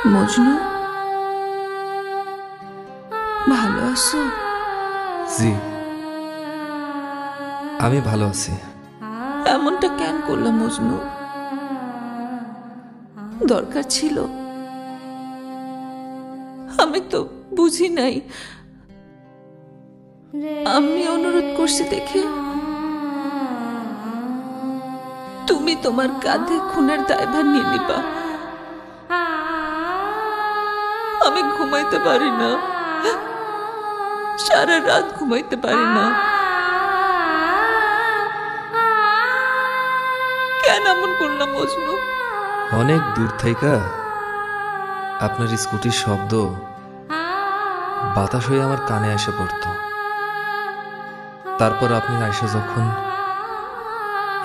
মজনু, ভালো আছো? জি, আমি ভালো আছি। এমনটা কেন করলাম মজনু? দরকার ছিল? আমি তো বুঝি নাই। আমি অনুরোধ করছি দেখে তুমি তোমার কাঁধে খুনের দায়ভার নিয়ে নিবা। আমি ঘুমাইতে পারি না, সারা রাত ঘুমাইতে পারি না। কেন এমন করলাম মজনু? অনেক দূর থেকে আপনার স্কুটির শব্দ বাতাস হয়ে আমার কানে এসে পড়ত। তারপর আপনি আয়সা যখন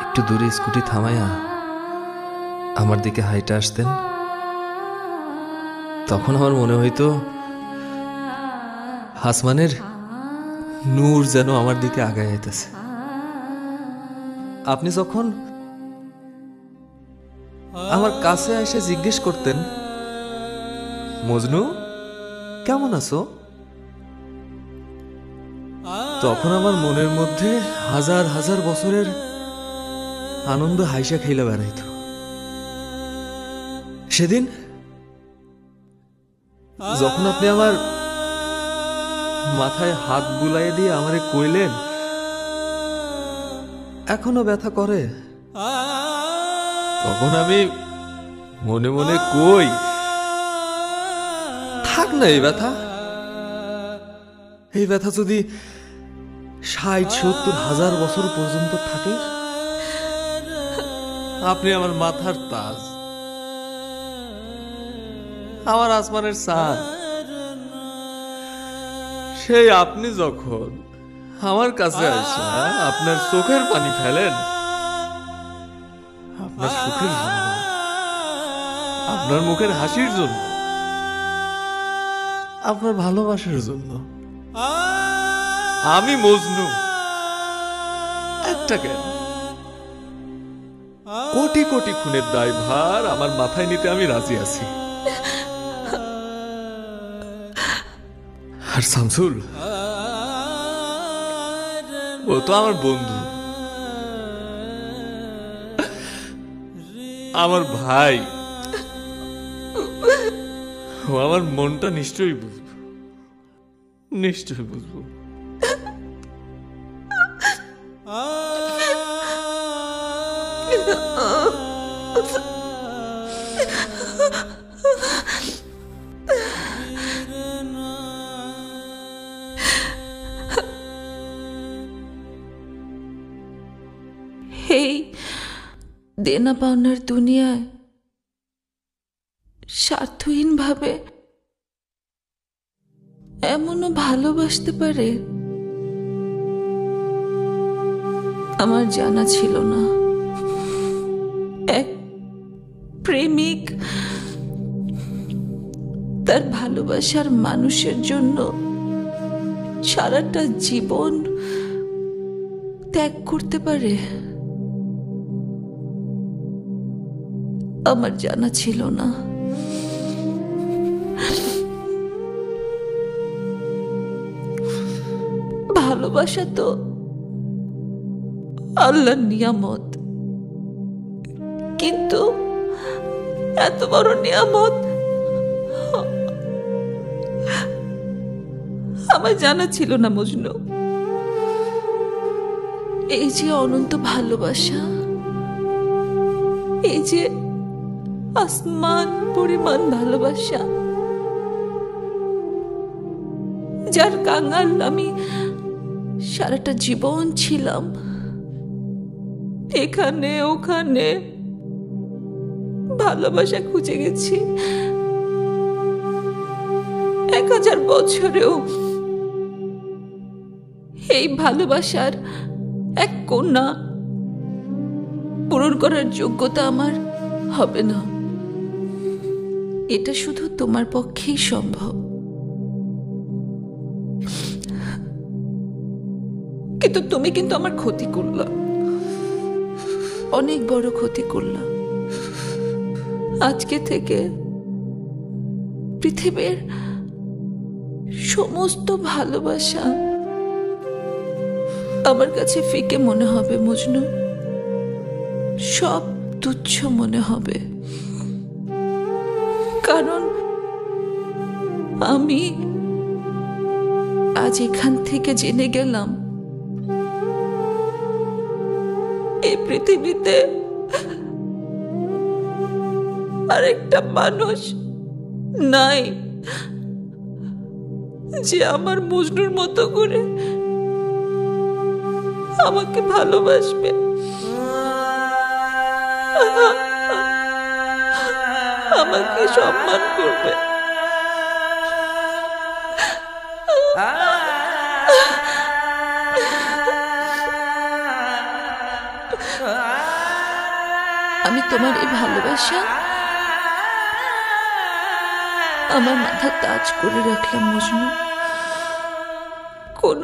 একটু দূরে স্কুটি থামাইয়া আমার দিকে হাইটে আসতেন, তখন আমার মনে হইতো আসমানের নূর যেন আমার দিকে আগায় আইতেছে। আপনি যখন আমার কাছে এসে জিজ্ঞেস করতেন, মজনু কেমন আছো, তখন আমার মনের মধ্যে হাজার হাজার বছরের আনন্দ হাইসা খেলা বেড়াইত। সেদিন যখন আপনি আমার মাথায় হাত বুলাইয়ে দিয়ে আমারে কইলেন এখনো ব্যথা করে, তখন আমি মনে মনে কই, থাক না এই ব্যথা। এই ব্যথা যদি ৬০-৭০ হাজার বছর পর্যন্ত থাকে, আপনি আমার মাথার তাজ, আমার আসমানের চাঁদ। সেই আপনি যখন আমার কাছে আসা আপনার চোখের পানি ফেলেন, আপনার সুখের জন্য, আপনার মুখের হাসির জন্য, আপনার ভালোবাসার জন্য, আমি মজনু একটা কেন, কোটি কোটি খুনের দায়ভার আমার মাথায় নিতে আমি রাজি আছি। আর শামসুল, ও তো আমার বন্ধু, আমার ভাই। ও আমার মনটা নিশ্চয়ই বুঝবো, নিশ্চয়ই বুঝবো। এই দেনা পাওনার দুনিয়ায় স্বার্থহীন ভাবে এমনও ভালোবাসতে পারে আমার জানা ছিল না। এক প্রেমিক তার ভালোবাসার মানুষের জন্য সারাটা জীবন ত্যাগ করতে পারে, আমার জানা ছিল না। ভালোবাসা তো আল্লাহর নিয়ামত, কিন্তু এত বড় নিয়ামত আমার জানা ছিল না মজনু। এই যে অনন্ত ভালোবাসা, এই যে আসমান পরিমাণ ভালোবাসা, যার কাঙাল আমি সারাটা জীবন ছিলাম, এখানে ওখানে ভালোবাসা খুঁজে গেছি। 1000 বছরেও এই ভালোবাসার এক কন্যা পূরণ করার যোগ্যতা আমার হবে না। এটা শুধু তোমার পক্ষেই সম্ভব। কিন্তু তুমি কিন্তু আমার ক্ষতি করলা, অনেক বড় ক্ষতি করলা। আজকে থেকে পৃথিবীর সমস্ত ভালোবাসা আমার কাছে ফিকে মনে হবে মজনু, সব তুচ্ছ মনে হবে। কারণ আমি আজ এখান থেকে জেনে গেলাম এই পৃথিবীতে আরেকটা মানুষ নাই যে আমার মজনুর মতো করে আমাকে ভালোবাসবে, আমাকে সম্মান করবে। আমি তোমার এই ভালোবাসা আমার মাথা তাজ করে রাখলাম মজনু। কোনো